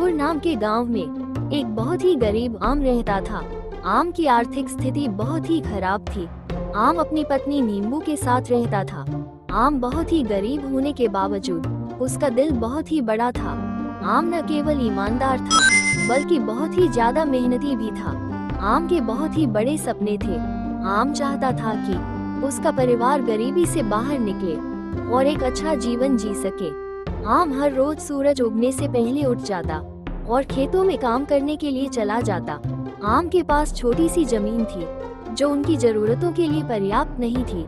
नीमपुर नाम के गांव में एक बहुत ही गरीब आम रहता था। आम की आर्थिक स्थिति बहुत ही खराब थी। आम अपनी पत्नी नींबू के साथ रहता था। आम बहुत ही गरीब होने के बावजूद उसका दिल बहुत ही बड़ा था। आम न केवल ईमानदार था बल्कि बहुत ही ज्यादा मेहनती भी था। आम के बहुत ही बड़े सपने थे। आम चाहता था कि उसका परिवार गरीबी से बाहर निकले और एक अच्छा जीवन जी सके। आम हर रोज सूरज उगने से पहले उठ जाता और खेतों में काम करने के लिए चला जाता। आम के पास छोटी सी जमीन थी जो उनकी जरूरतों के लिए पर्याप्त नहीं थी।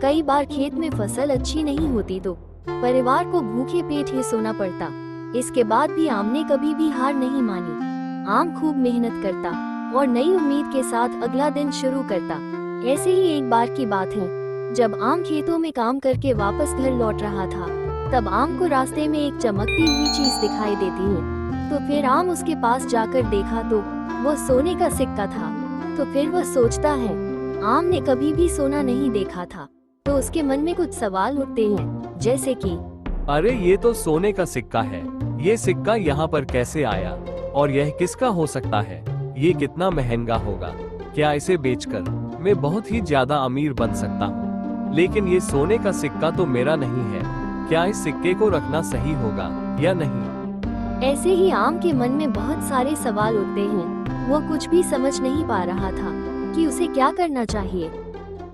कई बार खेत में फसल अच्छी नहीं होती तो परिवार को भूखे पेट ही सोना पड़ता। इसके बाद भी आम ने कभी भी हार नहीं मानी। आम खूब मेहनत करता और नई उम्मीद के साथ अगला दिन शुरू करता। ऐसे ही एक बार की बात है, जब आम खेतों में काम करके वापस घर लौट रहा था, तब आम को रास्ते में एक चमकती हुई चीज दिखाई देती है। तो फिर आम उसके पास जाकर देखा तो वो सोने का सिक्का था। तो फिर वह सोचता है, आम ने कभी भी सोना नहीं देखा था। तो उसके मन में कुछ सवाल उठते हैं, जैसे कि अरे ये तो सोने का सिक्का है, ये सिक्का यहाँ पर कैसे आया और यह किसका हो सकता है? ये कितना महंगा होगा? क्या इसे बेचकर मैं बहुत ही ज्यादा अमीर बन सकता हूँ? लेकिन ये सोने का सिक्का तो मेरा नहीं है। क्या इस सिक्के को रखना सही होगा या नहीं? ऐसे ही आम के मन में बहुत सारे सवाल उठते हैं। वो कुछ भी समझ नहीं पा रहा था कि उसे क्या करना चाहिए।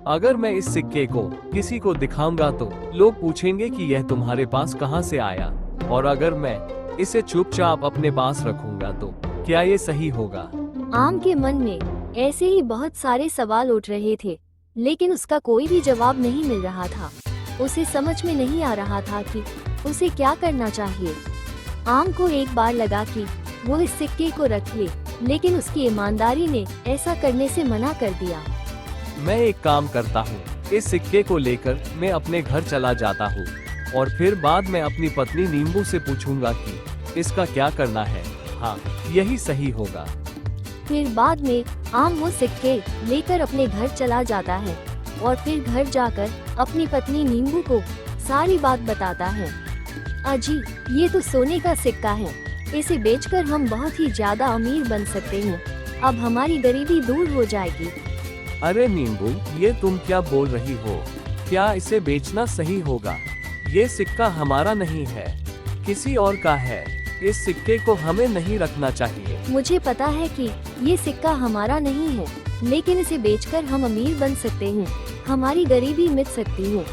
अगर मैं इस सिक्के को किसी को दिखाऊंगा तो लोग पूछेंगे कि यह तुम्हारे पास कहाँ से आया, और अगर मैं इसे चुपचाप अपने पास रखूंगा तो क्या ये सही होगा? आम के मन में ऐसे ही बहुत सारे सवाल उठ रहे थे, लेकिन उसका कोई भी जवाब नहीं मिल रहा था। उसे समझ में नहीं आ रहा था कि उसे क्या करना चाहिए। आम को एक बार लगा कि वो इस सिक्के को रख ले, लेकिन उसकी ईमानदारी ने ऐसा करने से मना कर दिया। मैं एक काम करता हूँ, इस सिक्के को लेकर मैं अपने घर चला जाता हूँ और फिर बाद में अपनी पत्नी नींबू से पूछूंगा कि इसका क्या करना है। हाँ, यही सही होगा। फिर बाद में आम वो सिक्के लेकर अपने घर चला जाता है और फिर घर जाकर अपनी पत्नी नींबू को सारी बात बताता है। अजी, ये तो सोने का सिक्का है, इसे बेचकर हम बहुत ही ज्यादा अमीर बन सकते हैं। अब हमारी गरीबी दूर हो जाएगी। अरे नींबू, ये तुम क्या बोल रही हो? क्या इसे बेचना सही होगा? ये सिक्का हमारा नहीं है, किसी और का है। इस सिक्के को हमें नहीं रखना चाहिए। मुझे पता है कि ये सिक्का हमारा नहीं है, लेकिन इसे बेचकर हम अमीर बन सकते हैं। हमारी गरीबी मिट सकती है।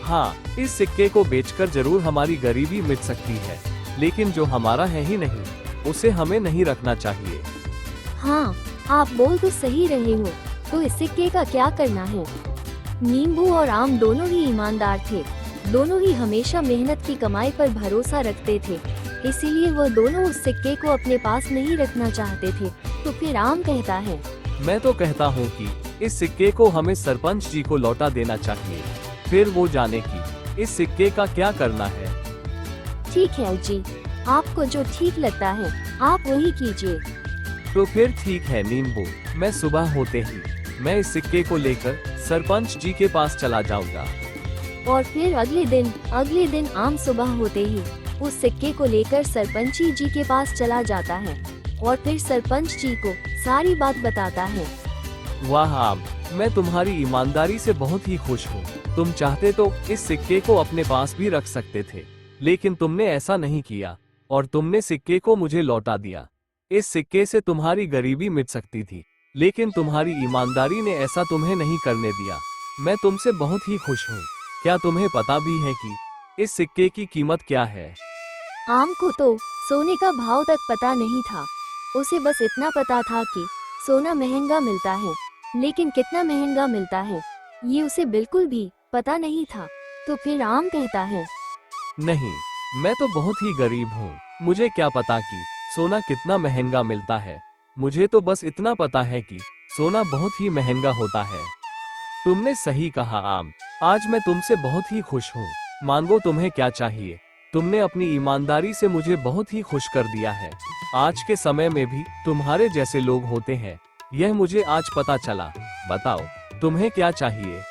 हाँ, इस सिक्के को बेचकर जरूर हमारी गरीबी मिट सकती है, लेकिन जो हमारा है ही नहीं, उसे हमें नहीं रखना चाहिए। हाँ, आप बोल तो सही रहे हो। तो इस सिक्के का क्या करना है? नींबू और आम दोनों ही ईमानदार थे। दोनों ही हमेशा मेहनत की कमाई पर भरोसा रखते थे, इसीलिए वह दोनों उस सिक्के को अपने पास नहीं रखना चाहते थे। तो फिर आम कहता है, मैं तो कहता हूँ कि इस सिक्के को हमें सरपंच जी को लौटा देना चाहिए, फिर वो जाने कि इस सिक्के का क्या करना है। ठीक है जी, आपको जो ठीक लगता है आप वही कीजिए। तो फिर ठीक है नींबू, मैं सुबह होते ही मैं इस सिक्के को लेकर सरपंच जी के पास चला जाऊंगा। और फिर अगले दिन आम सुबह होते ही उस सिक्के को लेकर सरपंच जी के पास चला जाता है और फिर सरपंच जी को सारी बात बताता है। वाह आम, मैं तुम्हारी ईमानदारी से बहुत ही खुश हूँ। तुम चाहते तो इस सिक्के को अपने पास भी रख सकते थे, लेकिन तुमने ऐसा नहीं किया और तुमने सिक्के को मुझे लौटा दिया। इस सिक्के से तुम्हारी गरीबी मिट सकती थी, लेकिन तुम्हारी ईमानदारी ने ऐसा तुम्हें नहीं करने दिया। मैं तुमसे बहुत ही खुश हूँ। क्या तुम्हें पता भी है कि इस सिक्के की कीमत क्या है? आम को तो सोने का भाव तक पता नहीं था। उसे बस इतना पता था कि सोना महंगा मिलता है, लेकिन कितना महंगा मिलता है ये उसे बिल्कुल भी पता नहीं था। तो फिर आम कहता है, नहीं, मैं तो बहुत ही गरीब हूँ। मुझे क्या पता कि सोना कितना महंगा मिलता है। मुझे तो बस इतना पता है कि सोना बहुत ही महंगा होता है। तुमने सही कहा आम, आज मैं तुमसे बहुत ही खुश हूँ। मांगो तुम्हें क्या चाहिए। तुमने अपनी ईमानदारी से मुझे बहुत ही खुश कर दिया है। आज के समय में भी तुम्हारे जैसे लोग होते हैं, यह मुझे आज पता चला। बताओ, तुम्हें क्या चाहिए?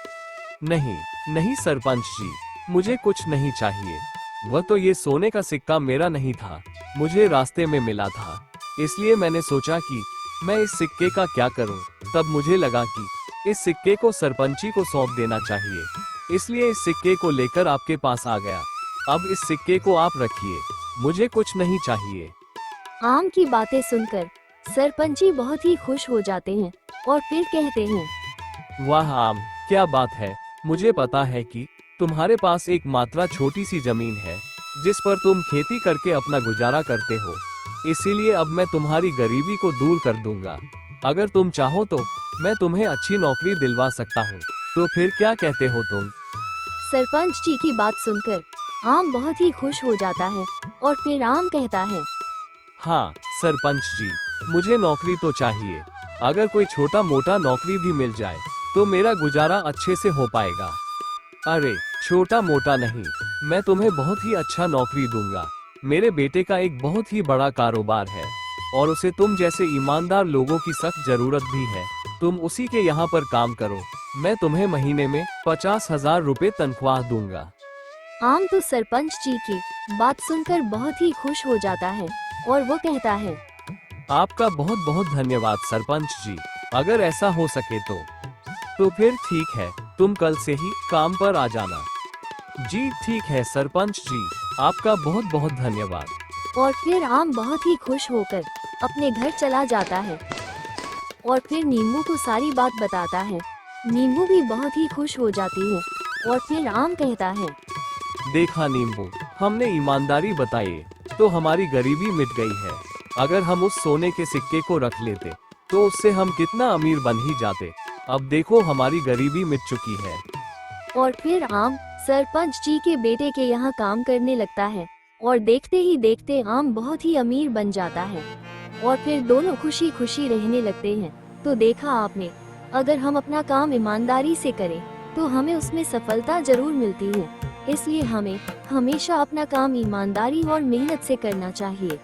नहीं नहीं सरपंच जी, मुझे कुछ नहीं चाहिए। वह तो ये सोने का सिक्का मेरा नहीं था, मुझे रास्ते में मिला था। इसलिए मैंने सोचा कि मैं इस सिक्के का क्या करूं। तब मुझे लगा कि इस सिक्के को सरपंची को सौंप देना चाहिए। इसलिए इस सिक्के को लेकर आपके पास आ गया। अब इस सिक्के को आप रखिए, मुझे कुछ नहीं चाहिए। आम की बातें सुनकर सरपंची बहुत ही खुश हो जाते हैं और फिर कहते हैं, वाह आम, क्या बात है। मुझे पता है कि तुम्हारे पास एक मात्रा छोटी सी जमीन है जिस पर तुम खेती करके अपना गुजारा करते हो। इसीलिए अब मैं तुम्हारी गरीबी को दूर कर दूंगा। अगर तुम चाहो तो मैं तुम्हें अच्छी नौकरी दिलवा सकता हूँ। तो फिर क्या कहते हो तुम? सरपंच जी की बात सुनकर आम बहुत ही खुश हो जाता है और फिर आम कहता है, हाँ सरपंच जी, मुझे नौकरी तो चाहिए। अगर कोई छोटा मोटा नौकरी भी मिल जाए तो मेरा गुजारा अच्छे से हो पाएगा। अरे छोटा मोटा नहीं, मैं तुम्हें बहुत ही अच्छा नौकरी दूंगा। मेरे बेटे का एक बहुत ही बड़ा कारोबार है और उसे तुम जैसे ईमानदार लोगों की सख्त जरूरत भी है। तुम उसी के यहाँ पर काम करो। मैं तुम्हें महीने में 50,000 रुपए तनख्वाह दूंगा। आम तो सरपंच जी की बात सुनकर बहुत ही खुश हो जाता है और वो कहता है, आपका बहुत बहुत धन्यवाद सरपंच जी। अगर ऐसा हो सके तो फिर ठीक है, तुम कल से ही काम पर आ जाना। जी ठीक है सरपंच जी, आपका बहुत बहुत धन्यवाद। और फिर आम बहुत ही खुश होकर अपने घर चला जाता है और फिर नींबू को सारी बात बताता है। नींबू भी बहुत ही खुश हो जाती है और फिर आम कहता है, देखा नींबू, हमने ईमानदारी बताई तो हमारी गरीबी मिट गई है। अगर हम उस सोने के सिक्के को रख लेते तो उससे हम कितना अमीर बन ही जाते। अब देखो हमारी गरीबी मिट चुकी है। और फिर आम सरपंच जी के बेटे के यहाँ काम करने लगता है और देखते ही देखते आम बहुत ही अमीर बन जाता है और फिर दोनों खुशी खुशी रहने लगते हैं। तो देखा आपने, अगर हम अपना काम ईमानदारी से करें तो हमें उसमें सफलता जरूर मिलती है। इसलिए हमें हमेशा अपना काम ईमानदारी और मेहनत से करना चाहिए।